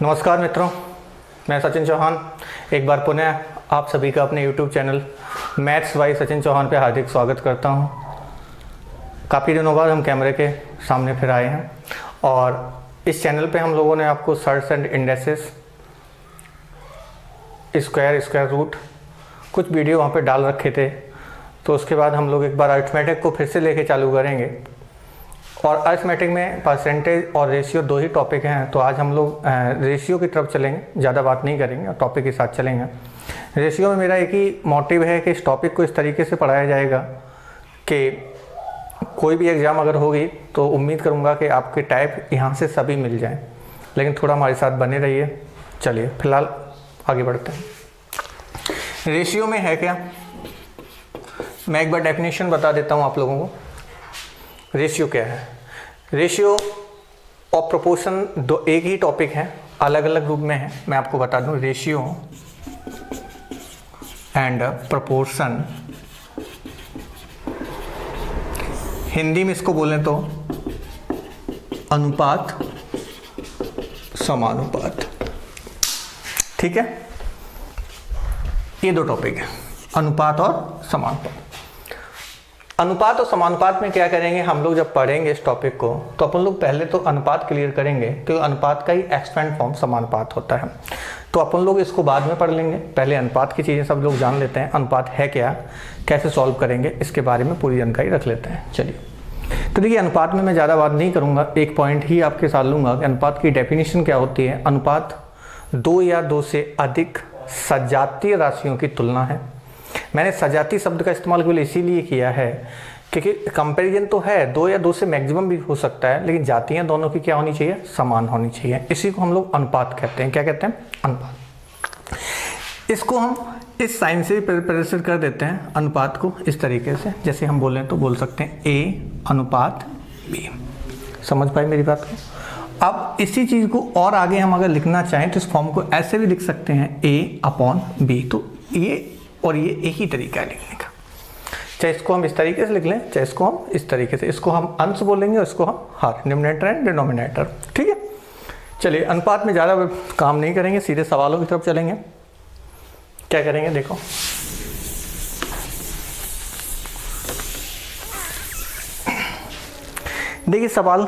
नमस्कार मित्रों, मैं सचिन चौहान एक बार पुनः आप सभी का अपने YouTube channel maths by Sachin Chauhan पे हार्दिक स्वागत करता हूं। काफ़ी दिनों बाद हम कैमरे के सामने फिर आए हैं और इस चैनल पे हम लोगों ने आपको surds and indexes, square root कुछ वीडियो वहाँ पे डाल रखे थे। तो उसके बाद हम लोग एक बार अरिथमेटिक को फिर से लेके चालू करेंगे और अरिथमेटिक में परसेंटेज और रेशियो दो ही टॉपिक हैं। तो आज हम लोग रेशियो की तरफ चलेंगे, ज़्यादा बात नहीं करेंगे और टॉपिक के साथ चलेंगे। रेशियो में मेरा एक ही मोटिव है कि इस टॉपिक को इस तरीके से पढ़ाया जाएगा कि कोई भी एग्ज़ाम अगर होगी तो उम्मीद करूँगा कि आपके टाइप यहाँ से सभी मिल जाएं, लेकिन थोड़ा हमारे साथ बने रहिए। चलिए फिलहाल आगे बढ़ते हैं। रेशियो में है क्या, मैं एक बार डेफिनेशन बता देता हूँ आप लोगों को। रेशियो क्या है? रेशियो और प्रोपोर्शन दो एक ही टॉपिक है, अलग अलग रूप में है। मैं आपको बता दूं, रेशियो एंड प्रोपोर्शन, हिंदी में इसको बोलें तो अनुपात समानुपात। ठीक है, ये दो टॉपिक है, अनुपात और समानुपात। अनुपात और समानुपात में क्या करेंगे हम लोग, जब पढ़ेंगे इस टॉपिक को तो अपन लोग पहले तो अनुपात क्लियर करेंगे, क्योंकि अनुपात का ही एक्सपेंड फॉर्म समानुपात होता है। तो अपन लोग इसको बाद में पढ़ लेंगे, पहले अनुपात की चीज़ें सब लोग जान लेते हैं। अनुपात है क्या, कैसे सॉल्व करेंगे, इसके बारे में पूरी जानकारी रख लेते हैं। चलिए, तो देखिए अनुपात में मैं ज़्यादा बात नहीं करूँगा, एक पॉइंट ही आपके साथ लूँगा कि अनुपात की डेफिनेशन क्या होती है। अनुपात दो या दो से अधिक सजातीय राशियों की तुलना है। मैंने सजातीय शब्द का इस्तेमाल केवल इसीलिए किया है क्योंकि कंपैरिजन तो है, दो या दो से मैक्सिमम भी हो सकता है, लेकिन जातियाँ दोनों की क्या होनी चाहिए, समान होनी चाहिए। इसी को हम लोग अनुपात कहते हैं। क्या कहते हैं? अनुपात। इसको हम इस साइन से प्रदर्शित कर देते हैं अनुपात को इस तरीके से, जैसे हम बोलें तो बोल सकते हैं A अनुपात B। समझ पाए मेरी बात को? अब इसी चीज़ को और आगे हम अगर लिखना चाहें तो इस फॉर्म को ऐसे भी लिख सकते हैं A/B। तो ये और ये एक ही तरीका है लिखने का, चाहे इसको हम इस तरीके से लिख लें, चाहे इसको हम इस तरीके से। इसको हम अंश बोलेंगे और इसको हम हर, न्यूमरेटर एंड डिनोमिनेटर। ठीक है, चलिए अनुपात में ज़्यादा काम नहीं करेंगे, सीधे सवालों की तरफ चलेंगे। क्या करेंगे देखो, देखिए सवाल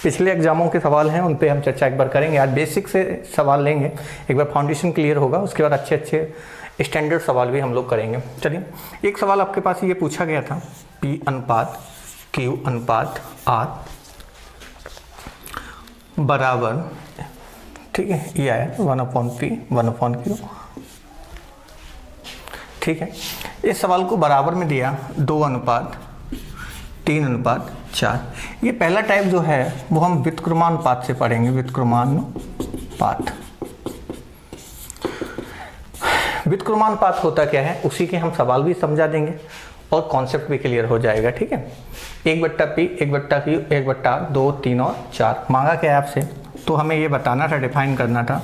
पिछले एग्जामों के सवाल हैं, उन पे हम चर्चा एक बार करेंगे। आज बेसिक से सवाल लेंगे, एक बार फाउंडेशन क्लियर होगा, उसके बाद अच्छे अच्छे स्टैंडर्ड सवाल भी हम लोग करेंगे। चलिए, एक सवाल आपके पास ये पूछा गया था, P अनुपात Q अनुपात R बराबर, ठीक है, ये आया 1/P 1/Q। ठीक है, इस सवाल को बराबर में दिया 2:3:4। ये पहला टाइप जो है वो हम व्युत्क्रमानुपात से पढ़ेंगे, व्युत्क्रमानुपात। व्युत्क्रमानुपात होता क्या है, उसी के हम सवाल भी समझा देंगे और कॉन्सेप्ट भी क्लियर हो जाएगा। ठीक है, 1/P 1/Q 1/2 3 और 4 मांगा क्या है आपसे, तो हमें ये बताना था, डिफाइन करना था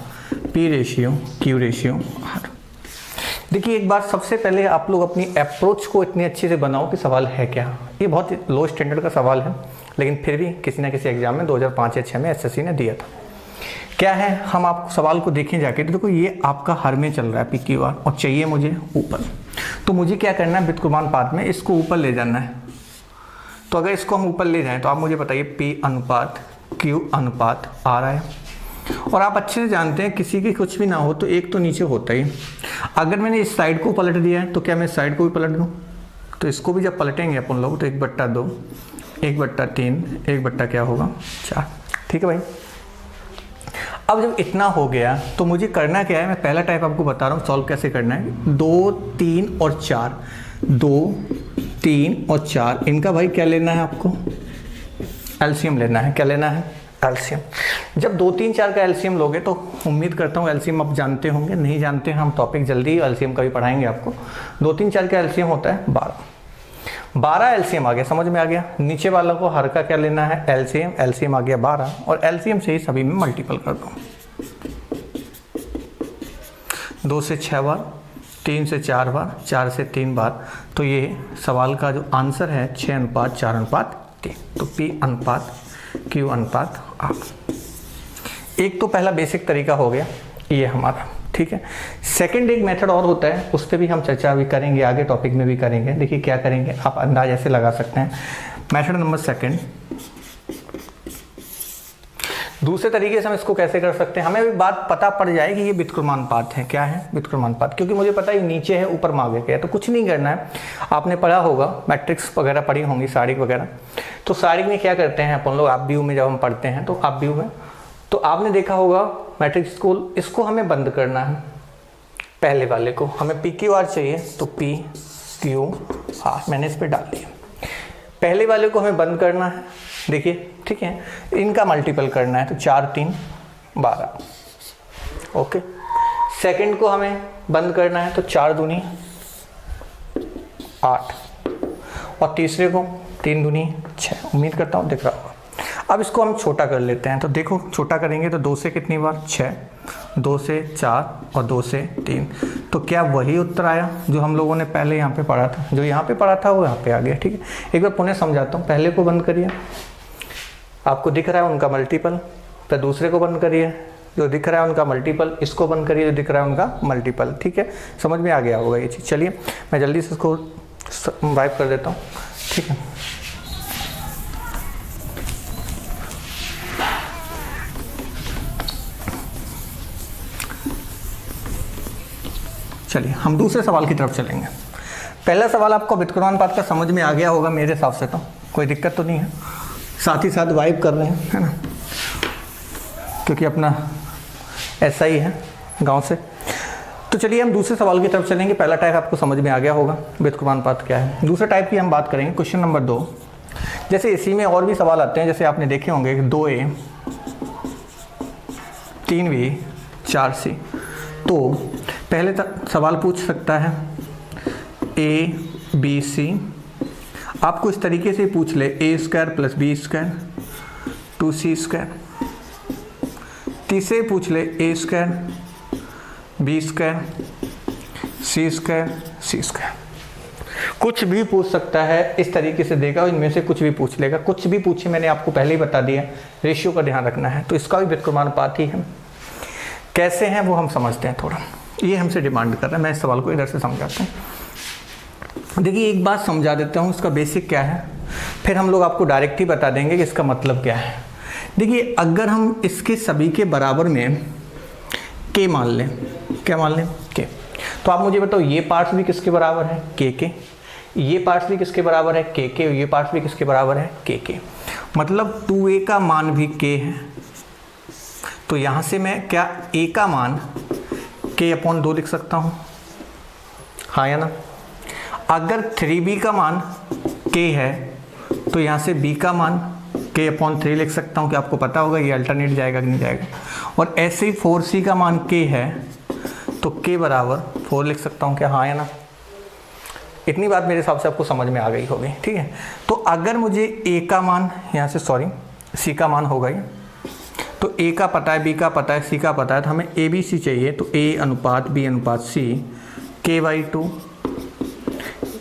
P ratio Q ratio R। देखिए एक बार सबसे पहले आप लोग अपनी अप्रोच को इतनी अच्छे से बनाओ कि सवाल है क्या। ये बहुत लो स्टैंडर्ड का सवाल है, लेकिन फिर भी किसी ना किसी एग्जाम में 2005 या 6 में SSC ने दिया था। क्या है, हम आपको सवाल को देखें जाके, तो देखो ये आपका हर में चल रहा है PQ R और चाहिए मुझे ऊपर। तो मुझे क्या करना है, व्युत्क्रमानुपात में इसको ऊपर ले जाना है। तो अगर इसको हम ऊपर ले जाएं तो आप मुझे बताइए P अनुपात Q अनुपात R आए। और आप अच्छे से जानते हैं किसी के कुछ भी ना हो तो एक तो नीचे होता ही। अगर मैंने इस साइड को पलट दिया है तो क्या मैं इस साइड को भी पलट दूँ, तो इसको भी जब पलटेंगे अपन लोग तो 1/2 1/3 1/ क्या होगा 4। ठीक है भाई, अब जब इतना हो गया तो मुझे करना क्या है, मैं पहला टाइप आपको बता रहा हूँ सॉल्व कैसे करना है। 2 3 और 4, 2 3 और 4, इनका भाई क्या लेना है आपको, एलसीएम लेना है। क्या लेना है, एलसीएम। जब 2 3 4 का एलसीएम लोगे तो उम्मीद करता हूँ एलसीएम आप जानते होंगे, नहीं जानते हम टॉपिक जल्दी एलसीएम का भी पढ़ाएंगे आपको। 2 3 4 का एलसीएम होता है 12 एलसीएम आ गया, समझ में आ गया। नीचे वाला को हर का क्या लेना है, एलसीएम। एलसीएम आ गया 12 और एलसीएम से ही सभी में मल्टीपल कर दो। 2 से 6 बार, 3 से 4 बार, 4 से 3 बार। तो ये सवाल का जो आंसर है 6:4:3। तो P अनुपात Q अनुपात R। एक तो पहला बेसिक तरीका हो गया ये हमारा, ठीक है। सेकंड एक मेथड और होता है, उस पर भी हम चर्चा भी करेंगे, आगे टॉपिक में भी करेंगे। देखिए क्या करेंगे, आप अंदाज ऐसे लगा सकते हैं। मेथड नंबर सेकंड, दूसरे तरीके से हम इसको कैसे कर सकते हैं, हमें भी बात पता पड़ जाए कि ये व्युत्क्रमानुपात है। क्या है व्युत्क्रमानुपात, क्योंकि मुझे पता है नीचे है ऊपर मांगे गया, तो कुछ नहीं करना है। आपने पढ़ा होगा, मैट्रिक्स वगैरह पढ़ी होंगी, सारिक वगैरह। तो सारिक में क्या करते हैं अपन लोग, आप बी में जब हम पढ़ते हैं, तो आप बी में तो आपने देखा होगा मैट्रिक्स स्कूल, इसको हमें बंद करना है। पहले वाले को हमें पी क्यू आर चाहिए, तो पी क्यू आर मैंने इस पर डाल दिया। पहले वाले को हमें बंद करना है, देखिए ठीक है, इनका मल्टीपल करना है, तो 4 3 12। ओके, सेकंड को हमें बंद करना है, तो 4 दूनी 8, और तीसरे को 3 दूनी 6। उम्मीद करता हूँ दिख रहा होगा। अब इसको हम छोटा कर लेते हैं, तो देखो छोटा करेंगे तो 2 से कितनी बार 6, 2 से 4 और 2 से 3। तो क्या वही उत्तर आया जो हम लोगों ने पहले यहाँ पे पढ़ा था, जो यहाँ पे पढ़ा था वो यहाँ पे आ गया, ठीक है। एक बार पुनः समझाता हूँ। पहले को बंद करिए, आपको दिख रहा है उनका मल्टीपल, फिर दूसरे को बंद करिए, जो दिख रहा है उनका मल्टीपल, इसको बंद करिए, जो दिख रहा है उनका मल्टीपल, ठीक है। समझ में आ गया होगा ये चीज़। चलिए मैं जल्दी से इसको वाइप कर देता हूँ, ठीक है। चलिए हम दूसरे सवाल की तरफ चलेंगे। पहला सवाल आपको व्युत्क्रमानुपात का समझ में आ गया होगा मेरे हिसाब से, तो कोई दिक्कत तो नहीं है। साथ ही साथ वाइब कर रहे हैं, है ना, क्योंकि अपना ऐसा ही है गांव से। तो चलिए हम दूसरे सवाल की तरफ चलेंगे। पहला टाइप आपको समझ में आ गया होगा व्युत्क्रमानुपात क्या है। दूसरे टाइप की हम बात करेंगे, क्वेश्चन नंबर 2। जैसे इसी में और भी सवाल आते हैं, जैसे आपने देखे होंगे 2A 3B 4C। तो पहले सवाल पूछ सकता है ABC, आपको इस तरीके से पूछ ले A² + B² 2C²। तीसरे पूछ ले A² B² C²। कुछ भी पूछ सकता है, इस तरीके से देगा, इनमें से कुछ भी पूछ लेगा। कुछ भी पूछे, मैंने आपको पहले ही बता दिया, रेशियो का ध्यान रखना है। तो इसका भी व्युत्क्रमानुपात ही है। कैसे हैं वो हम समझते हैं थोड़ा, ये हमसे डिमांड कर रहा है। मैं इस सवाल को इधर से समझाता हूँ। देखिए एक बात समझा देता हूँ, इसका बेसिक क्या है, फिर हम लोग आपको डायरेक्ट ही बता देंगे कि इसका मतलब क्या है। देखिए अगर हम इसके सभी के बराबर में के मान लें, क्या मान लें, के, तो आप मुझे बताओ ये पार्ट्स भी किसके बराबर है, के। ये पार्ट्स भी किसके बराबर है, के। ये पार्ट्स भी किसके बराबर है, के। मतलब 2A का मान भी के है। तो यहाँ से मैं क्या A का मान k/2 लिख सकता हूँ, हाँ या ना। अगर 3B का मान k है, तो यहाँ से B का मान k/3 लिख सकता हूँ, कि आपको पता होगा ये अल्टरनेट जाएगा कि नहीं जाएगा। और ऐसे ही 4C का मान k है, तो k बराबर 4 लिख सकता हूँ, क्या हाँ या ना। इतनी बात मेरे हिसाब से आपको समझ में आ गई होगी, ठीक है। तो अगर मुझे A का मान, यहाँ से सॉरी C का मान होगा ये, तो A का पता है, B का पता है, C का पता है, तो हमें ABC चाहिए। तो A/B/C k/2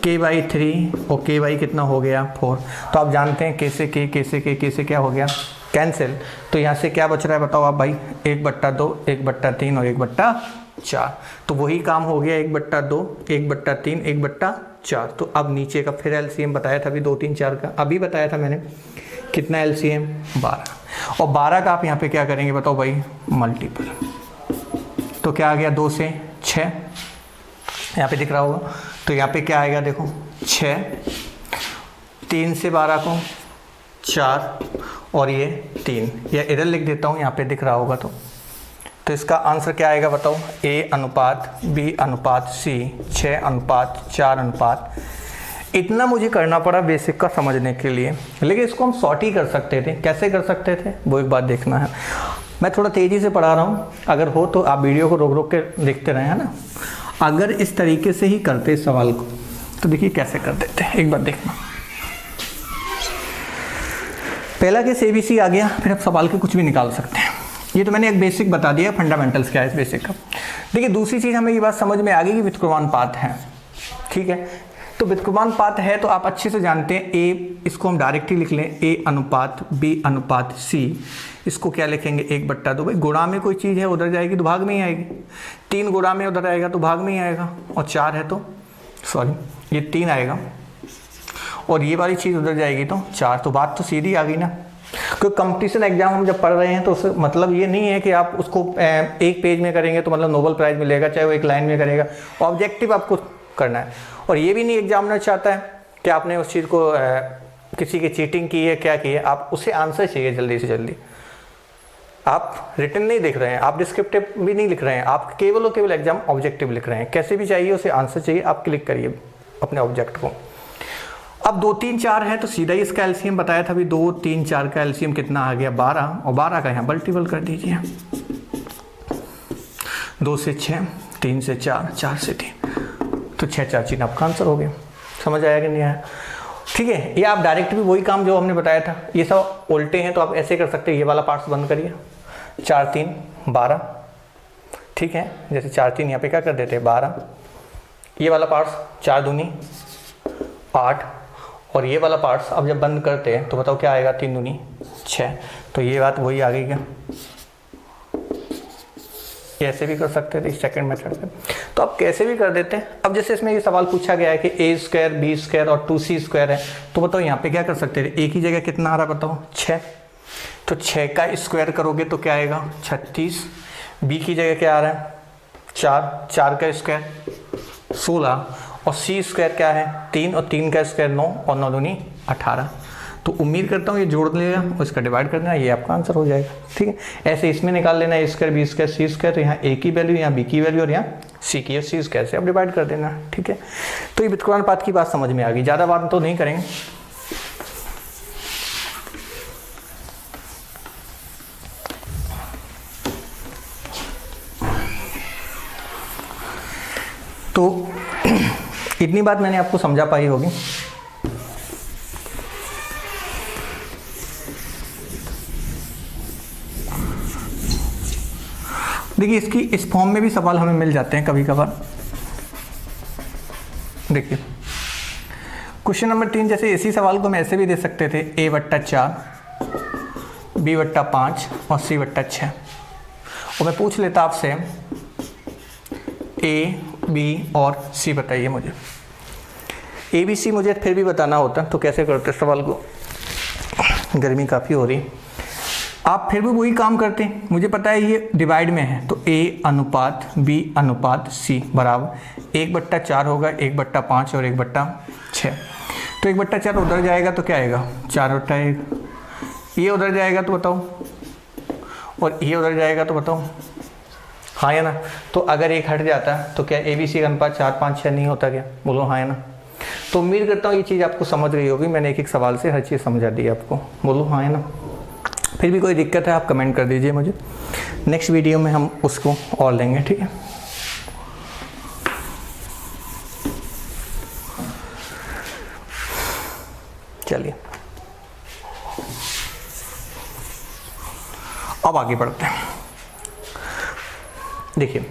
k/3 और k/ कितना हो गया 4। तो आप जानते हैं कैसे कैसे क्या हो गया, कैंसिल। तो यहाँ से क्या बच रहा है बताओ आप भाई, 1/2 1/3 और 1/4। तो वही काम हो गया, 1/2 1/3 1/4। तो अब नीचे का फिर LCM बताया था अभी 2 3 4 का, अभी बताया था मैंने, कितना LCM 12। और 12 का आप यहाँ पे क्या करेंगे बताओ भाई, मल्टीपल। तो क्या आ गया, 2 से 6, यहाँ पे दिख रहा होगा। तो यहाँ पे क्या आएगा देखो 6, 3 से 12 को 4 और ये 3, या इधर लिख देता हूँ, यहाँ पे दिख रहा होगा। तो इसका आंसर क्या आएगा बताओ, A/B/C 6/4। इतना मुझे करना पड़ा बेसिक का समझने के लिए, लेकिन इसको हम शॉर्ट ही कर सकते थे। कैसे कर सकते थे वो एक बात देखना है। मैं थोड़ा तेज़ी से पढ़ा रहा हूँ, अगर हो तो आप वीडियो को रोक रोक के देखते रहें, है ना। अगर इस तरीके से ही करते इस सवाल को, तो देखिए कैसे कर देते हैं, एक बार देखना। पहला केस ABC आ गया, फिर आप सवाल के कुछ भी निकाल सकते हैं। ये तो मैंने एक बेसिक बता दिया, फंडामेंटल्स क्या है इस बेसिक का। देखिए दूसरी चीज़ हमें ये बात समझ में आ गई कि व्युत्क्रमानुपात है, ठीक है। तो व्युत्क्रमानुपात है तो आप अच्छे से जानते हैं, ए इसको हम डायरेक्टली लिख लें, ए अनुपात बी अनुपात सी, इसको क्या लिखेंगे 1/2। भाई गुणा में कोई चीज़ है उधर जाएगी तो भाग में ही आएगी, 3 गुणा में उधर आएगा तो भाग में ही आएगा, और 4 है तो ये 3 आएगा, और ये वाली चीज़ उधर जाएगी तो 4। तो बात तो सीधी आ गई ना। क्योंकि कंपटीशन एग्जाम हम जब पढ़ रहे हैं तो उससे मतलब ये नहीं है कि आप उसको एक पेज में करेंगे तो मतलब नोबेल प्राइज़ मिलेगा, चाहे वो एक लाइन में करेगा, ऑब्जेक्टिव आपको करना है। और ये भी नहीं एग्जामिनर चाहता है कि आपने उस चीज़ को किसी की चीटिंग की है, क्या की है, आप उसे आंसर चाहिए जल्दी से जल्दी। आप रिटन नहीं लिख रहे हैं, आप डिस्क्रिप्टिव भी नहीं लिख रहे हैं, आप केवल और केवल एग्जाम ऑब्जेक्टिव लिख रहे हैं, कैसे भी चाहिए उसे आंसर चाहिए, आप क्लिक करिए अपने ऑब्जेक्ट को। अब 2 3 4 है तो सीधा ही इसका एलसीएम बताया था, अभी 2 3 4 का एलसीएम कितना आ गया 12, और 12 का यहाँ मल्टीपल कर दीजिए, 2 से 6, 3 से 4, 4 से 3, तो 6 4 3 आपका आंसर हो गया। समझ आया कि नहीं आया? ठीक है, ये आप डायरेक्ट भी वही काम जो हमने बताया था, ये सब उल्टे हैं तो आप ऐसे कर सकते हैं, ये वाला पार्ट्स बंद करिए, 4 3 12, ठीक है, जैसे 4 3 यहाँ पे क्या कर देते हैं 12, ये वाला पार्ट्स 4 दूनी 8, और ये वाला पार्ट्स अब जब बंद करते हैं तो बताओ क्या आएगा 3 दूनी 6, तो ये बात वही आ गई क्या? ऐसे भी कर सकते थे इस सेकंड मेथड से, तो आप कैसे भी कर देते हैं। अब जैसे इसमें ये सवाल पूछा गया है कि a² b² और 2c² है, तो बताओ यहाँ पे क्या कर सकते थे, एक ही जगह कितना आ रहा बताओ 6, तो 6 का स्क्वायर करोगे तो क्या आएगा 36, b की जगह क्या आ रहा है 4, 4 का स्क्वायर 16, और c² क्या है 3, और 3 का स्क्वायर 9, और 9 दूनी 18। तो उम्मीद करता हूँ ये जोड़ लेगा और इसका डिवाइड कर देना, ये आपका आंसर हो जाएगा। ठीक है, ऐसे इसमें निकाल लेना a² b² c², तो यहाँ a की वैल्यू, यहाँ b की वैल्यू, और यहाँ c की, और c² से आप डिवाइड कर देना। ठीक है, तो ये व्युत्क्रमानुपात की बात समझ में आ गई, ज़्यादा बात तो नहीं करेंगे। तो इतनी बात मैंने आपको समझा पाई होगी। देखिए इसकी इस फॉर्म में भी सवाल हमें मिल जाते हैं कभी कभार। देखिए क्वेश्चन नंबर 3, जैसे इसी सवाल को हम ऐसे भी दे सकते थे, a/4 b/5 और c/6, और मैं पूछ लेता आपसे a b और c बताइए मुझे। a b c मुझे फिर भी बताना होता, तो कैसे करते सवाल को, गर्मी काफ़ी हो रही, आप फिर भी वही काम करते हैं। मुझे पता है ये डिवाइड में है, तो a अनुपात b अनुपात c बराबर 1/4 होगा, 1/5 और 1/6। तो 1/4 उधर जाएगा तो क्या आएगा 4/1, ये उधर जाएगा तो बताओ, और ये उधर जाएगा तो बताओ, हाँ या ना। तो अगर एक हट जाता है तो क्या a b c का अनुपात 4 5 6 नहीं होता क्या, बोलो हाँ या ना। तो उम्मीद करता हूँ ये चीज़ आपको समझ गई होगी, मैंने एक एक सवाल से हर चीज़ समझा दी आपको, बोलो हाँ या ना। फिर भी कोई दिक्कत है आप कमेंट कर दीजिए मुझे, नेक्स्ट वीडियो में हम उसको और लेंगे। ठीक है, चलिए अब आगे बढ़ते हैं। देखिए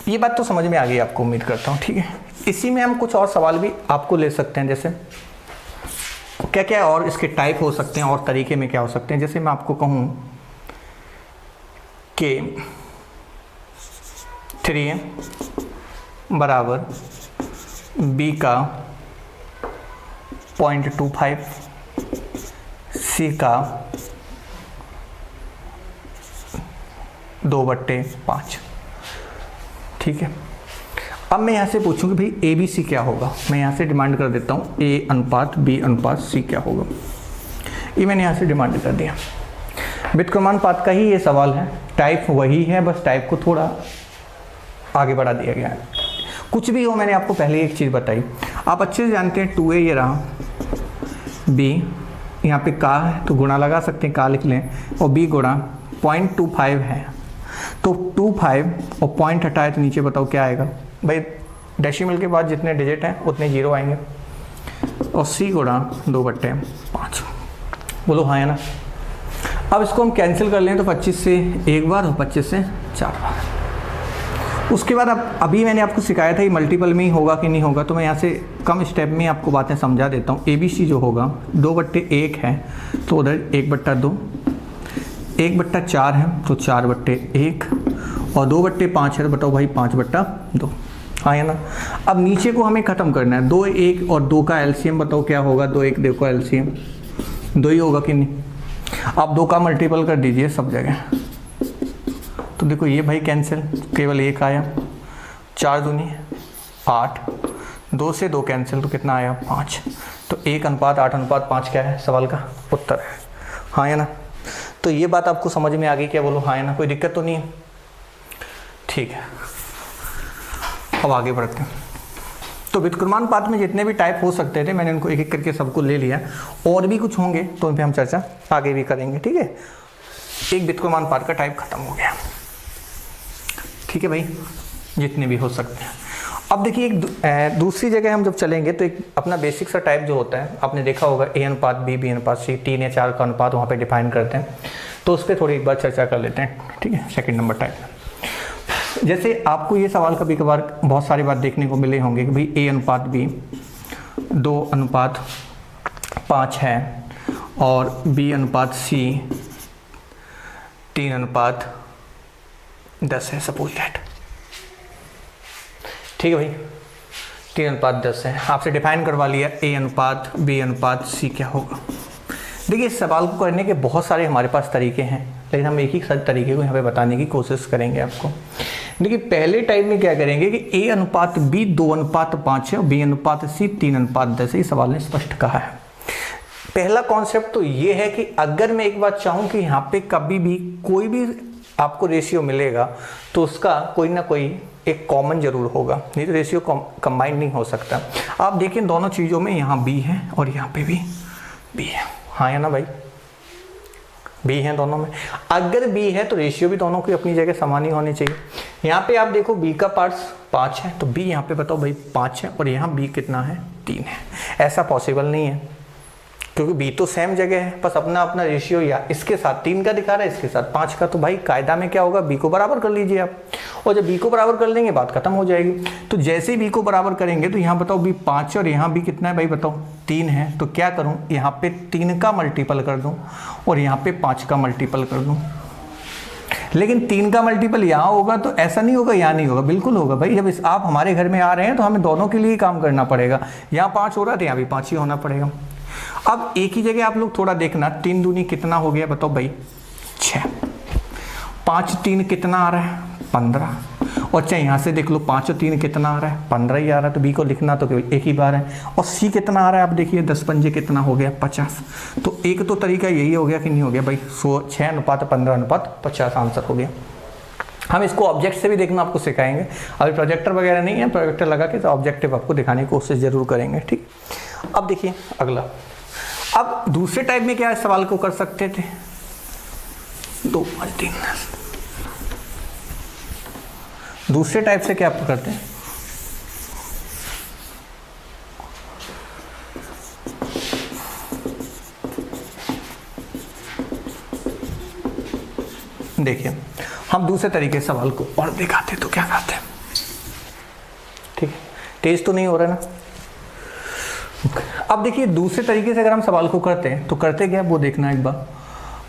ये बात तो समझ में आ गई आपको, उम्मीद करता हूँ। ठीक है, इसी में हम कुछ और सवाल भी आपको ले सकते हैं, जैसे क्या क्या और इसके टाइप हो सकते हैं और तरीके में क्या हो सकते हैं। जैसे मैं आपको कहूँ कि 3 बराबर b का 0.25, c का 2/5। ठीक है, अब मैं यहाँ से पूछूँ कि भाई ए बी सी क्या होगा। मैं यहाँ से डिमांड कर देता हूँ a अनुपात b अनुपात c क्या होगा, ये मैंने यहाँ से डिमांड कर दिया। व्युत्क्रमानुपात का ही ये सवाल है, टाइप वही है, बस टाइप को थोड़ा आगे बढ़ा दिया गया है। कुछ भी हो, मैंने आपको पहले एक चीज़ बताई, आप अच्छे से जानते हैं 2a ये रहा, b यहाँ पे का है तो गुणा लगा सकते हैं, का लिख लें, और b गुणा 0.25 है, तो 25 और पॉइंट हटाए तो नीचे बताओ क्या आएगा भाई, डेसिमल के बाद जितने डिजिट हैं उतने जीरो आएंगे, और c गुणा 2/5, बोलो हाँ है ना। अब इसको हम कैंसिल कर लें तो 25 से एक बार और 25 से 4 बार, उसके बाद अब अभी मैंने आपको सिखाया था ये मल्टीपल में ही होगा कि नहीं होगा, तो मैं यहाँ से कम स्टेप में आपको बातें समझा देता हूँ। ABC जो होगा 2/1 है तो उधर 1/2, 1/4 है तो 4/1 और 2/5 है तो बताओ भाई 5/2। हाँ है ना। अब नीचे को हमें ख़त्म करना है, 2 1 और 2 का एलसीएम बताओ क्या होगा, 2 1 2 का एलसीएम 2 ही होगा कि नहीं। आप 2 का मल्टीपल कर दीजिए सब जगह, तो देखो ये भाई कैंसिल, केवल 1 आया, 4 दूनी 8, 2 से 2 कैंसिल तो कितना आया 5, तो 1:8:5 क्या है सवाल का उत्तर है। हाँ है ना। तो ये बात आपको समझ में आ गई क्या, बोलो हाँ है ना, कोई दिक्कत तो नहीं है। ठीक है, अब आगे बढ़ते हैं। तो व्युत्क्रमानुपात में जितने भी टाइप हो सकते थे मैंने उनको एक एक करके सबको ले लिया, और भी कुछ होंगे तो उन पर हम चर्चा आगे भी करेंगे। ठीक है, एक व्युत्क्रमानुपात का टाइप खत्म हो गया। ठीक है भाई, जितने भी हो सकते हैं। अब देखिए एक दूसरी जगह हम जब चलेंगे तो एक अपना बेसिक सा टाइप जो होता है आपने देखा होगा, A:B, B:C, 3 या 4 का अनुपात वहाँ पे डिफाइन करते हैं, तो उस पर थोड़ी एक बार चर्चा कर लेते हैं। ठीक है, सेकंड नंबर टाइप। जैसे आपको ये सवाल कभी कभार बहुत सारी बात देखने को मिले होंगे कि भाई A:B 2:5 है और B:C 3:10 है, सपोज दैट। ठीक है भाई, 3:10 है, आपसे डिफाइन करवा लिया A:B:C क्या होगा। देखिए इस सवाल को करने के बहुत सारे हमारे पास तरीके हैं, लेकिन हम एक ही तरीके को यहाँ पे बताने की कोशिश करेंगे आपको। देखिए पहले टाइप में क्या करेंगे कि A:B 2:5 है और B:C 3:10 है, इस सवाल ने स्पष्ट कहा है। पहला कॉन्सेप्ट तो ये है कि अगर मैं एक बात चाहूँ कि यहाँ पे कभी भी कोई भी आपको रेशियो मिलेगा तो उसका कोई ना कोई एक कॉमन जरूर होगा, नहीं तो रेशियो कंबाइन नहीं हो सकता। आप देखिए दोनों चीज़ों में यहाँ B है और यहाँ पे भी B है। हाँ या ना भाई, B है दोनों में। अगर B है तो रेशियो भी दोनों की अपनी जगह समान ही होनी चाहिए। यहाँ पे आप देखो B का पार्ट्स 5 है तो B यहाँ पे बताओ भाई 5 है और यहाँ B कितना है 3 है। ऐसा पॉसिबल नहीं है क्योंकि B तो सेम जगह है, बस अपना अपना रेशियो या इसके साथ 3 का दिखा रहा है इसके साथ 5 का, तो भाई कायदा में क्या होगा B को बराबर कर लीजिए आप, और जब B को बराबर कर लेंगे बात खत्म हो जाएगी। तो जैसे ही B को बराबर करेंगे तो यहाँ बताओ B 5 और यहाँ B कितना है भाई बताओ 3 है, तो क्या करूँ यहाँ पे 3 का मल्टीपल कर दूँ और यहाँ पे 5 का मल्टीपल कर दूँ। लेकिन 3 का मल्टीपल यहाँ होगा तो ऐसा नहीं होगा यहाँ नहीं होगा, बिल्कुल होगा भाई। जब आप हमारे घर में आ रहे हैं तो हमें दोनों के लिए काम करना पड़ेगा, यहाँ 5 हो रहा था यहाँ भी 5 ही होना पड़ेगा। अब एक ही जगह आप लोग थोड़ा देखना, 3 दूनी कितना हो गया बताओ भाई 6, 5 3 कितना आ रहा है 15, और चाहे यहाँ से देख लो 5 और 3 कितना आ रहा है 15 ही आ रहा है, तो B को लिखना तो केवल एक ही बार है। और C कितना आ रहा है आप देखिए 10 पंजे कितना हो गया 50। तो एक तो तरीका यही हो गया कि नहीं हो गया भाई, 6:15:50 आंसर हो गया। हम इसको ऑब्जेक्ट से भी देखना आपको सिखाएंगे, अभी प्रोजेक्टर वगैरह नहीं है, प्रोजेक्टर लगा के तो ऑब्जेक्टिव आपको दिखाने की कोशिश जरूर करेंगे। ठीक, अब देखिए अगला। अब दूसरे टाइप में क्या इस सवाल को कर सकते थे, 2 5 3। दूसरे टाइप से क्या आप करते हैं, देखिए हम दूसरे तरीके से सवाल को और दिखाते तो क्या करते हैं। ठीक है, तेज तो नहीं हो रहा ना। अब देखिए दूसरे तरीके से अगर हम सवाल को करते हैं तो करते क्या वो देखना एक बार।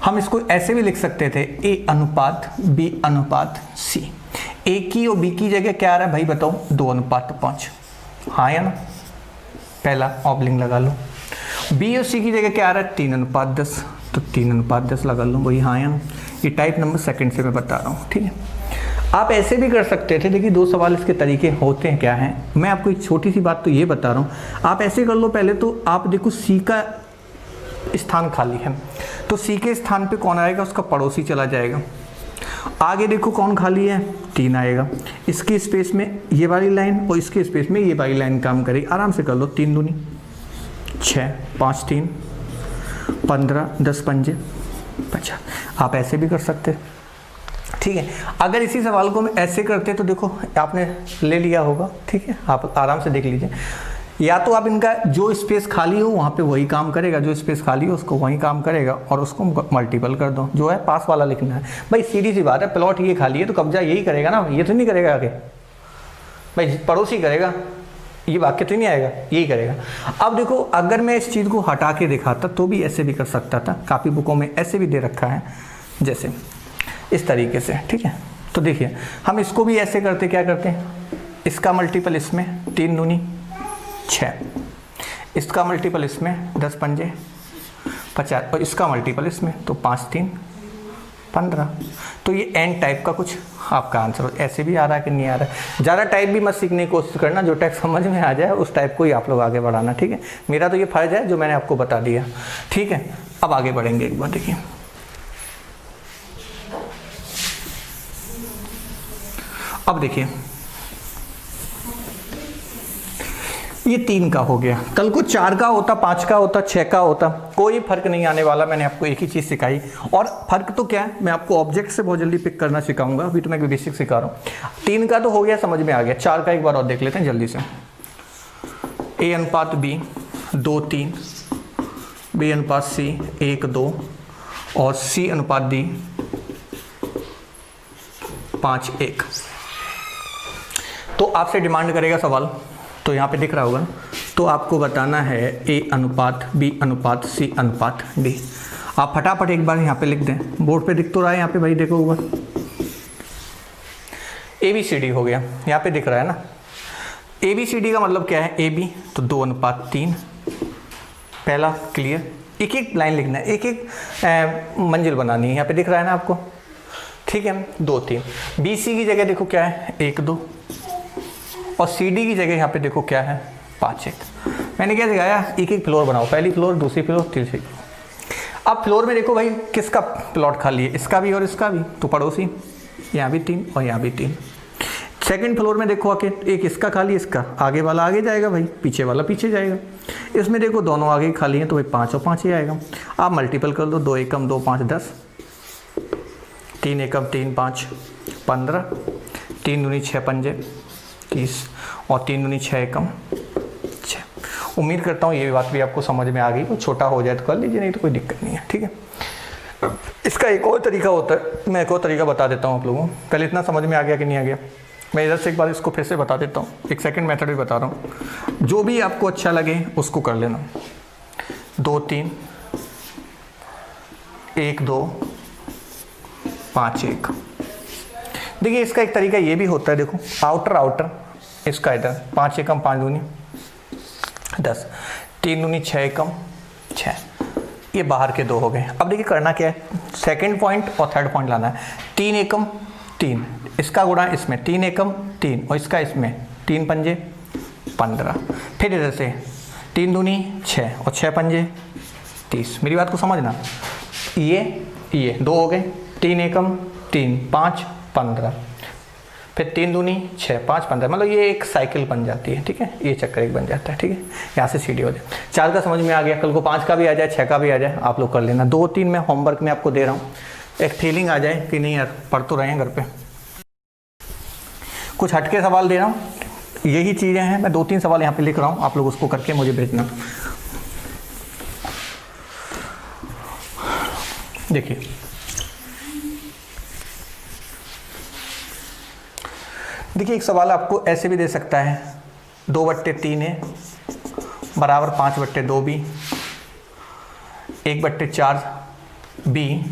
हम इसको ऐसे भी लिख सकते थे A:B:C। A की और B की जगह क्या आ रहा है भाई बताओ 2:5। हाँ या ना, पहला ऑब्लिंग लगा लो। B और C की जगह क्या आ रहा है 3:10, तो 3:10 लगा लो वही। हाँ या ना, ये टाइप नंबर सेकंड से मैं बता रहा हूँ। ठीक है, आप ऐसे भी कर सकते थे। देखिए 2 सवाल इसके तरीके होते हैं क्या हैं, मैं आपको एक छोटी सी बात तो ये बता रहा हूँ। आप ऐसे कर लो, पहले तो आप देखो C का स्थान खाली है तो C के स्थान पे कौन आएगा, उसका पड़ोसी चला जाएगा। आगे देखो कौन खाली है 3 आएगा, इसके स्पेस में ये वाली लाइन और इसके स्पेस में ये वाली लाइन काम करेगी। आराम से कर लो, 3 दूनी 6, 5 3 15, 10 पंजे 50। आप ऐसे भी कर सकते। ठीक है, अगर इसी सवाल को मैं ऐसे करते तो देखो आपने ले लिया होगा। ठीक है, आप आराम से देख लीजिए। या तो आप इनका जो स्पेस खाली हो वहाँ पे वही काम करेगा, जो स्पेस खाली हो उसको वही काम करेगा, और उसको मल्टीपल कर दो, जो है पास वाला लिखना है। भाई सीधी सी बात है, प्लॉट ये खाली है तो कब्जा यही करेगा ना, ये तो नहीं करेगा आगे, भाई पड़ोसी करेगा, ये वाक्य तो नहीं आएगा, यही करेगा। अब देखो अगर मैं इस चीज़ को हटा के दिखाता तो भी ऐसे भी कर सकता था, काफ़ी बुकों में ऐसे भी दे रखा है, जैसे इस तरीके से, ठीक है। तो देखिए हम इसको भी ऐसे करते, क्या करते हैं, इसका मल्टीपल इसमें 3 दूनी 6, इसका मल्टीपल इसमें 10 पंजे 50, और इसका मल्टीपल इसमें तो 5 3 15। तो ये एन टाइप का कुछ आपका आंसर हो। ऐसे भी आ रहा है कि नहीं आ रहा है, ज़्यादा टाइप भी मत सीखने की कोशिश करना, जो टाइप समझ में आ जाए उस टाइप को ही आप लोग आगे बढ़ाना, ठीक है। मेरा तो ये फर्ज है जो मैंने आपको बता दिया, ठीक है। अब आगे बढ़ेंगे एक बार, देखिए अब देखिए ये 3 का हो गया, कल को 4 का होता, 5 का होता, 6 का होता, कोई फर्क नहीं आने वाला। मैंने आपको एक ही चीज़ सिखाई, और फर्क तो क्या है, मैं आपको ऑब्जेक्ट से बहुत जल्दी पिक करना सिखाऊंगा, अभी तो मैं बेसिक सिखा रहा हूँ। 3 का तो हो गया, समझ में आ गया। 4 का एक बार और देख लेते हैं जल्दी से। A अनुपात B 2 3, B अनुपात C 1 2, और C अनुपात D 5 1। तो आपसे डिमांड करेगा सवाल, तो यहाँ पे दिख रहा होगा, तो आपको बताना है A अनुपात B अनुपात C अनुपात D। आप फटाफट एक बार यहाँ पे लिख दें, बोर्ड पे दिख तो रहा है यहाँ पे, भाई देखो ऊपर ABCD हो गया, यहाँ पे दिख रहा है ना। ABCD का मतलब क्या है, AB तो 2 अनुपात 3, पहला क्लियर। एक एक लाइन लिखना है, एक एक मंजिल बनानी है, यहाँ पे दिख रहा है ना आपको, ठीक है। 2 3, BC की जगह देखो क्या है 1 2, और CD की जगह यहाँ पे देखो क्या है 5 1। मैंने क्या दिखाया, एक एक फ्लोर बनाओ, पहली फ्लोर, दूसरी फ्लोर, तीसरी फ्लोर। अब फ्लोर में देखो भाई किसका प्लॉट खाली है, इसका भी और इसका भी, तो पड़ोसी, यहाँ भी 3 और यहाँ भी 3। सेकंड फ्लोर में देखो आके एक इसका खाली, इसका आगे वाला आगे जाएगा भाई, पीछे वाला पीछे जाएगा। इसमें देखो दोनों आगे खाली हैं तो भाई 5 और 5 ही आएगा। आप मल्टीपल कर दो, 2 एकम 2 5 10, 3 एकम 3 5 15, 3 दूनी 6 पंजे 30, और 3 दूनी 6 एकम 6। उम्मीद करता हूँ ये बात भी आपको समझ में आ गई। कोई छोटा हो जाए तो कर लीजिए, नहीं तो कोई दिक्कत नहीं है, ठीक है। इसका एक और तरीका होता है, मैं एक और तरीका बता देता हूँ आप लोगों को। पहले इतना समझ में आ गया कि नहीं आ गया, मैं इधर से एक बार इसको फिर से बता देता हूँ, एक सेकंड मेथड भी बता रहा हूँ, जो भी आपको अच्छा लगे उसको कर लेना। 2 3 1 2 5 1। देखिए इसका एक तरीका ये भी होता है, देखो आउटर आउटर, इसका इधर 5 एकम 5 दूनी 10, 3 दूनी 6 एकम 6, ये बाहर के 2 हो गए। अब देखिए करना क्या है, सेकंड पॉइंट और थर्ड पॉइंट लाना है। 3 एकम 3, इसका गुणा इसमें 3 एकम 3, और इसका इसमें 3 पंजे 15। फिर इधर से 3 दूनी 6 और 6 पंजे 30। मेरी बात को समझना, ये 2 हो गए, 3 एकम 3 5 15, फिर 3 दूनी 6 5 15, मतलब ये एक साइकिल बन जाती है, ठीक है। ये चक्कर एक बन जाता है, ठीक है। यहाँ से सीढ़ी हो जाए। 4 का समझ में आ गया, कल को 5 का भी आ जाए, 6 का भी आ जाए, आप लोग कर लेना। 2 3 मैं होमवर्क में आपको दे रहा हूँ, एक फीलिंग आ जाए कि नहीं यार पढ़ तो रहे हैं घर पे। कुछ हटके सवाल दे रहा हूँ, यही चीज़ें हैं। मैं 2 3 सवाल यहाँ पे लिख रहा हूँ, आप लोग उसको करके मुझे भेजना। देखिए एक सवाल आपको ऐसे भी दे सकता है, 2/3 है बराबर 5/2 बी, 1/4 बी,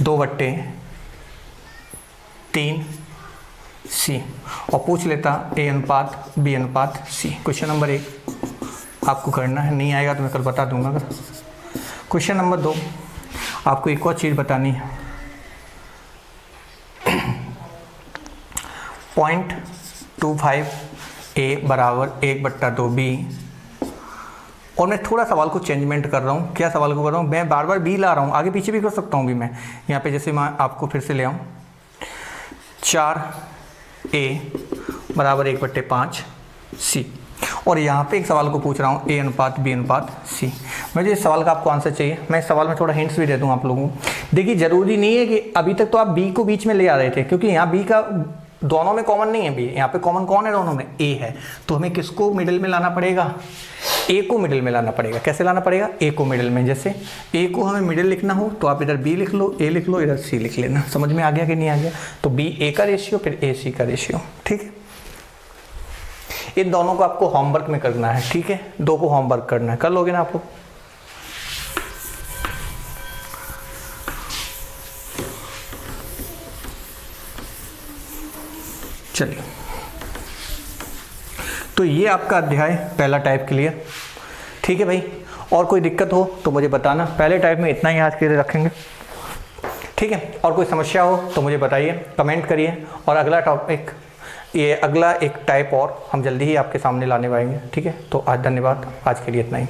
2/3 सी, और पूछ लेता ए अनुपात बी अनुपात सी। क्वेश्चन नंबर 1 आपको करना है, नहीं आएगा तो मैं कल बता दूंगा। अगर क्वेश्चन नंबर 2 आपको एक और चीज़ बतानी है, 0.25 ए बराबर 1/2 बी, और मैं थोड़ा सवाल को चेंजमेंट कर रहा हूँ। क्या सवाल को कर रहा हूँ, मैं बार बार बी ला रहा हूँ, आगे पीछे भी कर सकता हूँ भी मैं। यहाँ पे जैसे मैं आपको फिर से ले आऊँ, 4a बराबर 1/5 सी, और यहाँ पे एक सवाल को पूछ रहा हूँ ए अनुपात बी अनुपात सी। मुझे इस सवाल का आपको आंसर चाहिए। मैं इस सवाल में थोड़ा हिंट्स भी दे दूँ आप लोगों को। देखिए ज़रूरी नहीं है कि अभी तक तो आप बी को बीच में ले आ रहे थे, क्योंकि यहाँ बी का दोनों में कॉमन नहीं है बी, यहाँ पे कॉमन कौन है दोनों में, ए है। तो हमें किसको मिडिल में लाना पड़ेगा, ए को मिडिल में लाना पड़ेगा। कैसे लाना पड़ेगा, ए को मिडिल में। जैसे ए को हमें मिडिल लिखना हो तो आप इधर बी लिख लो, ए लिख लो, इधर सी लिख लेना। समझ में आ गया कि नहीं आ गया। तो बी ए का रेशियो, फिर ए सी का रेशियो। ठीक है, इन दोनों को आपको होमवर्क में करना है। ठीक है, दो को होमवर्क करना है, कर लोगे ना आप लोग। चलिए, तो ये आपका अध्याय पहला टाइप क्लियर। ठीक है भाई, और कोई दिक्कत हो तो मुझे बताना। पहले टाइप में इतना ही आज के लिए रखेंगे। ठीक है, और कोई समस्या हो तो मुझे बताइए, कमेंट करिए। और अगला टॉपिक, ये अगला एक टाइप और हम जल्दी ही आपके सामने लाने पाएंगे। ठीक है, तो आज धन्यवाद, आज के लिए इतना ही।